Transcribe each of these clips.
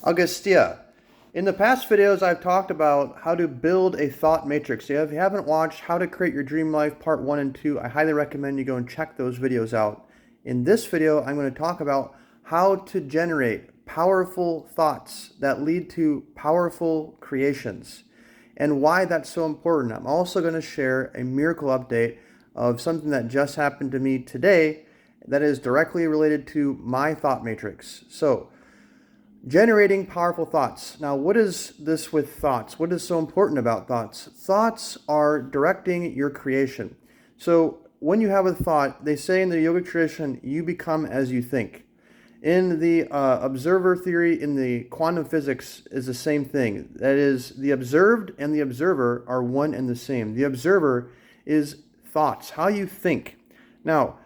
Augustia. In the past videos, I've talked about how to build a thought matrix. So if you haven't watched How to Create Your Dream Life Part 1 and 2, I highly recommend you go and check those videos out. In this video, I'm going to talk about how to generate powerful thoughts that lead to powerful creations and why that's so important. I'm also going to share a miracle update of something that just happened to me today that is directly related to my thought matrix. So, generating powerful thoughts. Now, what is this with thoughts? What is so important about thoughts? Thoughts are directing your creation. So, when you have a thought, they say in the yogic tradition, you become as you think. In the observer theory, in the quantum physics, is the same thing. That is, the observed and the observer are one and the same. The observer is thoughts, how you think. Now,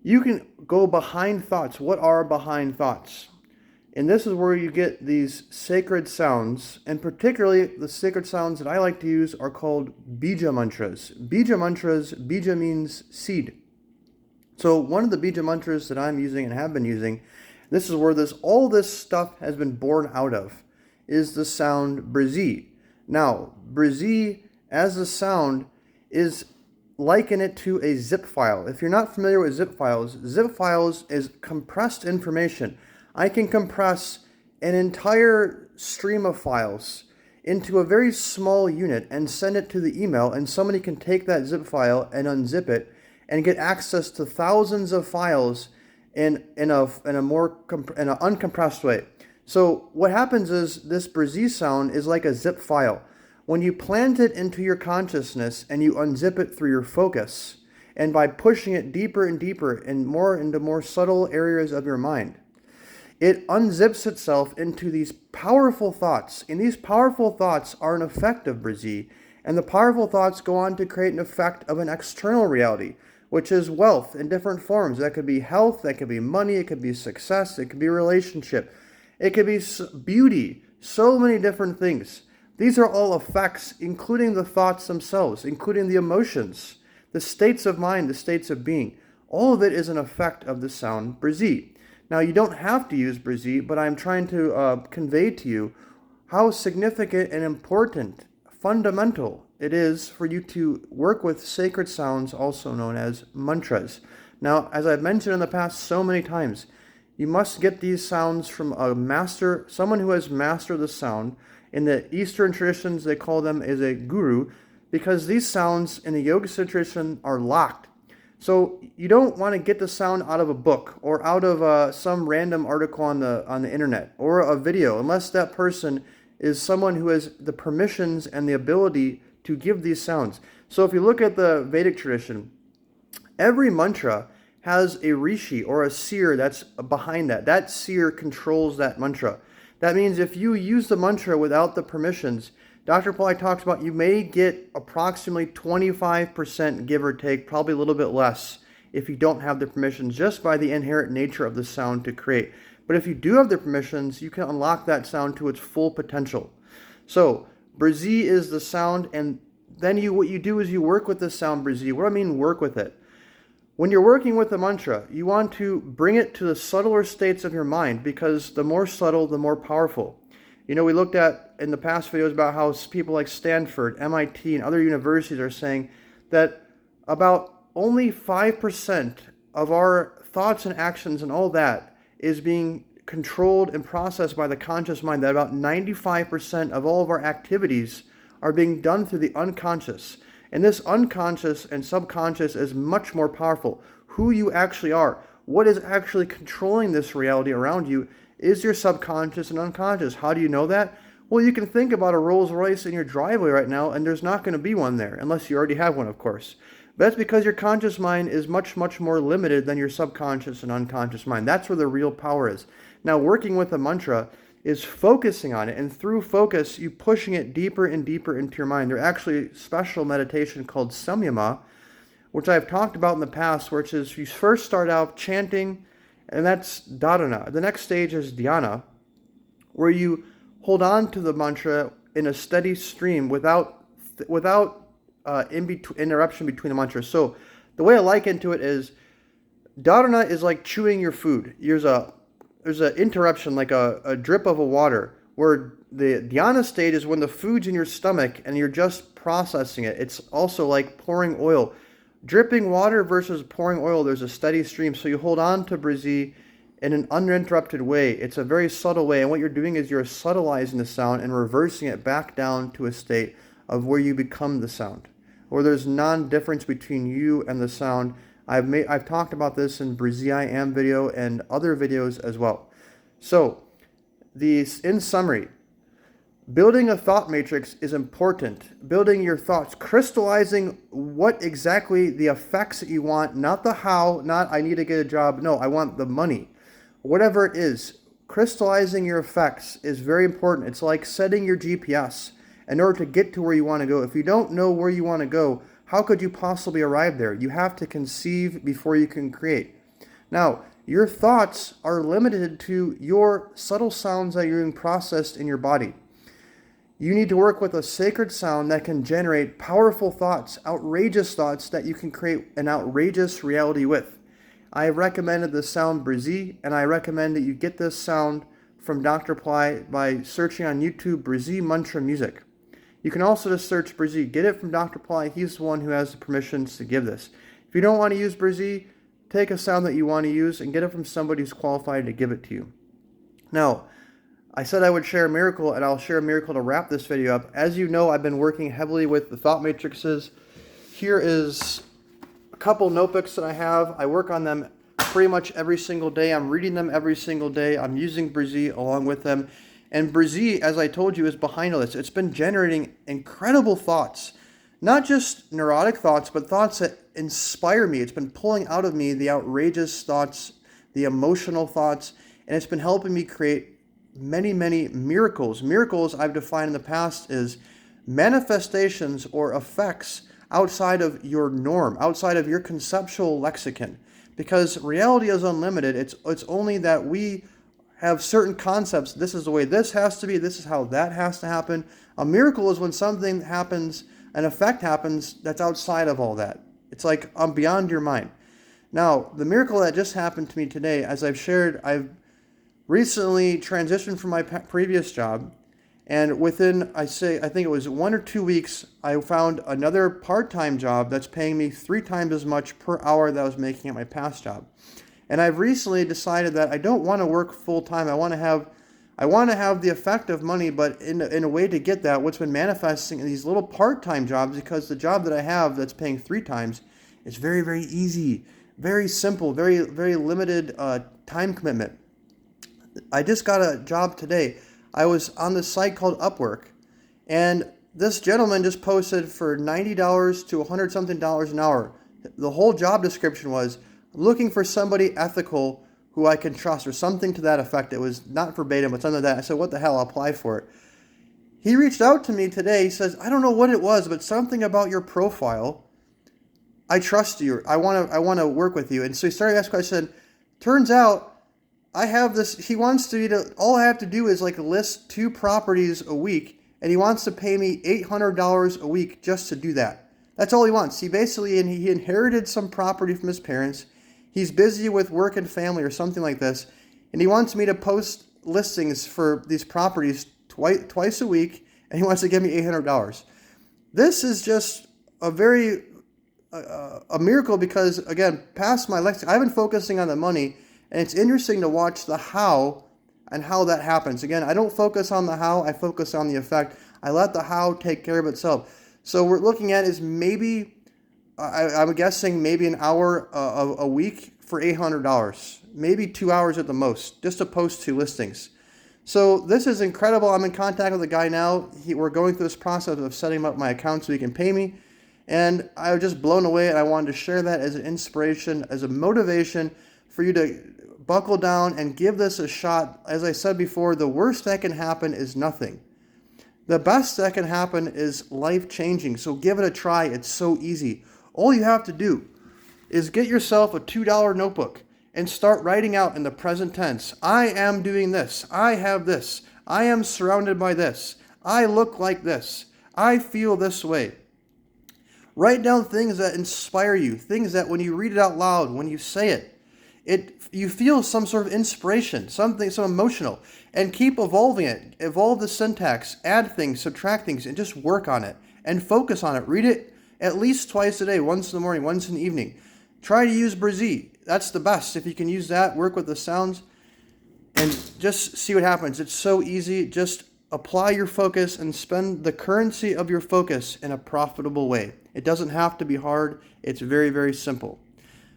you can go behind thoughts. What are behind thoughts? And this is where you get these sacred sounds, and particularly the sacred sounds that I like to use are called bija mantras. Bija mantras, bija means seed. So one of the bija mantras that I'm using and have been using, this is where all this stuff has been born out of, is the sound Brizzy. Now, Brizzy as a sound is liken it to a zip file. If you're not familiar with zip files is compressed information. I can compress an entire stream of files into a very small unit and send it to the email, and somebody can take that zip file and unzip it and get access to thousands of files in an uncompressed way. So what happens is this Brizzy sound is like a zip file. When you plant it into your consciousness and you unzip it through your focus, and by pushing it deeper and deeper and more into more subtle areas of your mind, it unzips itself into these powerful thoughts. And these powerful thoughts are an effect of Brizzy. And the powerful thoughts go on to create an effect of an external reality, which is wealth in different forms. That could be health, that could be money, it could be success, it could be relationship, it could be beauty, so many different things. These are all effects, including the thoughts themselves, including the emotions, the states of mind, the states of being. All of it is an effect of the sound Brizzy. Now, you don't have to use Brizzy, but I'm trying to convey to you how significant and important, fundamental it is for you to work with sacred sounds, also known as mantras. Now, as I've mentioned in the past so many times, you must get these sounds from a master, someone who has mastered the sound. In the Eastern traditions, they call them as a guru, because these sounds in the yoga tradition are locked. So you don't want to get the sound out of a book or out of some random article on the internet or a video, unless that person is someone who has the permissions and the ability to give these sounds. So if you look at the Vedic tradition, every mantra has a rishi or a seer that's behind that. That seer controls that mantra. That means if you use the mantra without the permissions, Dr. Pauly talks about you may get approximately 25%, give or take, probably a little bit less if you don't have the permissions, just by the inherent nature of the sound to create. But if you do have the permissions, you can unlock that sound to its full potential. So Brizzy is the sound, and then what you do is you work with the sound Brizzy. What do I mean work with it? When you're working with a mantra, you want to bring it to the subtler states of your mind, because the more subtle, the more powerful. You know, we looked at in the past videos about how people like Stanford, MIT, and other universities are saying that about only 5% of our thoughts and actions and all that is being controlled and processed by the conscious mind, that about 95% of all of our activities are being done through the unconscious. And this unconscious and subconscious is much more powerful. Who you actually are, what is actually controlling this reality around you, is your subconscious and unconscious. How do you know that? Well, you can think about a Rolls Royce in your driveway right now, and there's not going to be one there, unless you already have one, of course. But that's because your conscious mind is much, much more limited than your subconscious and unconscious mind. That's where the real power is. Now, working with a mantra is focusing on it, and through focus, you pushing it deeper and deeper into your mind. There's actually special meditation called samyama, which I've talked about in the past, which is you first start out chanting, and that's dharana. The next stage is dhyana, where you hold on to the mantra in a steady stream without interruption between the mantras. So the way I liken to it is, dharana is like chewing your food. There's an interruption, like a drip of a water, where the dhyana state is when the food's in your stomach and you're just processing it. It's also like pouring oil. Dripping water versus pouring oil, there's a steady stream. So you hold on to Brizzy in an uninterrupted way. It's a very subtle way. And what you're doing is you're subtilizing the sound and reversing it back down to a state of where you become the sound, where there's non-difference between you and the sound. I've talked about this in Brizzy I Am video and other videos as well. So in summary, building a thought matrix is important. Building your thoughts, crystallizing what exactly the effects that you want, not the how, not I need to get a job. No, I want the money. Whatever it is, crystallizing your effects is very important. It's like setting your GPS in order to get to where you want to go. If you don't know where you want to go, how could you possibly arrive there? You have to conceive before you can create. Now, your thoughts are limited to your subtle sounds that are being processed in your body. You need to work with a sacred sound that can generate powerful thoughts, outrageous thoughts that you can create an outrageous reality with. I have recommended the sound Brizzy, and I recommend that you get this sound from Dr. Ply by searching on YouTube Brizzy Mantra Music. You can also just search Brizzy. Get it from Dr. Ply. He's the one who has the permissions to give this. If you don't want to use Brizzy, take a sound that you want to use and get it from somebody who's qualified to give it to you. Now, I said I would share a miracle, and I'll share a miracle to wrap this video up. As you know, I've been working heavily with the thought matrices. Here is a couple notebooks that I have. I work on them pretty much every single day. I'm reading them every single day. I'm using Brizzy along with them. And Brizzy, as I told you, is behind all this. It's been generating incredible thoughts. Not just neurotic thoughts, but thoughts that inspire me. It's been pulling out of me the outrageous thoughts, the emotional thoughts, and it's been helping me create many, many miracles. Miracles I've defined in the past is manifestations or effects outside of your norm, outside of your conceptual lexicon. Because reality is unlimited. It's only that we have certain concepts. This is the way this has to be. This is how that has to happen. A miracle is when something happens, an effect happens that's outside of all that. It's like beyond your mind. Now, the miracle that just happened to me today, as I've shared, I've recently transitioned from my previous job, and within, I think it was 1 or 2 weeks, I found another part-time job that's paying me 3 times as much per hour that I was making at my past job. And I've recently decided that I don't want to work full-time. I want to have the effect of money, but in a way to get that, what's been manifesting in these little part-time jobs, because the job that I have that's paying 3 times is very, very easy, very simple, very, very limited time commitment. I just got a job today. I was on this site called Upwork, and this gentleman just posted for $90 to $100-something an hour. The whole job description was looking for somebody ethical who I can trust, or something to that effect. It was not verbatim, but something like that. I said, what the hell, I'll apply for it. He reached out to me today. He says, I don't know what it was, but something about your profile. I trust you. I want to work with you. And so he started asking questions. Turns out I have this, he wants me to, all I have to do is like list 2 properties a week, and he wants to pay me $800 a week just to do that. That's all he wants. He inherited some property from his parents. He's busy with work and family or something like this, and he wants me to post listings for these properties twice a week, and he wants to give me $800. This is just a very a miracle, because again, past my lexicon, I've been focusing on the money. And it's interesting to watch the how and how that happens. Again, I don't focus on the how, I focus on the effect. I let the how take care of itself. So what we're looking at is maybe, I'm guessing maybe an hour a week for $800. Maybe 2 hours at the most, just to post 2 listings. So this is incredible. I'm in contact with the guy now. We're going through this process of setting up my account so he can pay me. And I was just blown away, and I wanted to share that as an inspiration, as a motivation for you to buckle down and give this a shot. As I said before, the worst that can happen is nothing. The best that can happen is life-changing. So give it a try. It's so easy. All you have to do is get yourself a $2 notebook and start writing out in the present tense. I am doing this. I have this. I am surrounded by this. I look like this. I feel this way. Write down things that inspire you, things that when you read it out loud, when you say it, you feel some sort of inspiration, some emotional, and keep evolving it. Evolve the syntax, add things, subtract things, and just work on it and focus on it. Read it at least twice a day, once in the morning, once in the evening. Try to use Brizy. That's the best. If you can use that, work with the sounds, and just see what happens. It's so easy. Just apply your focus and spend the currency of your focus in a profitable way. It doesn't have to be hard. It's very, very simple.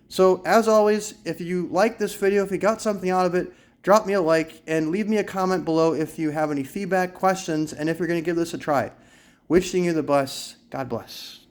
So as always, if you like this video, if you got something out of it, drop me a like and leave me a comment below if you have any feedback, questions, and if you're going to give this a try. Wishing you the best. God bless.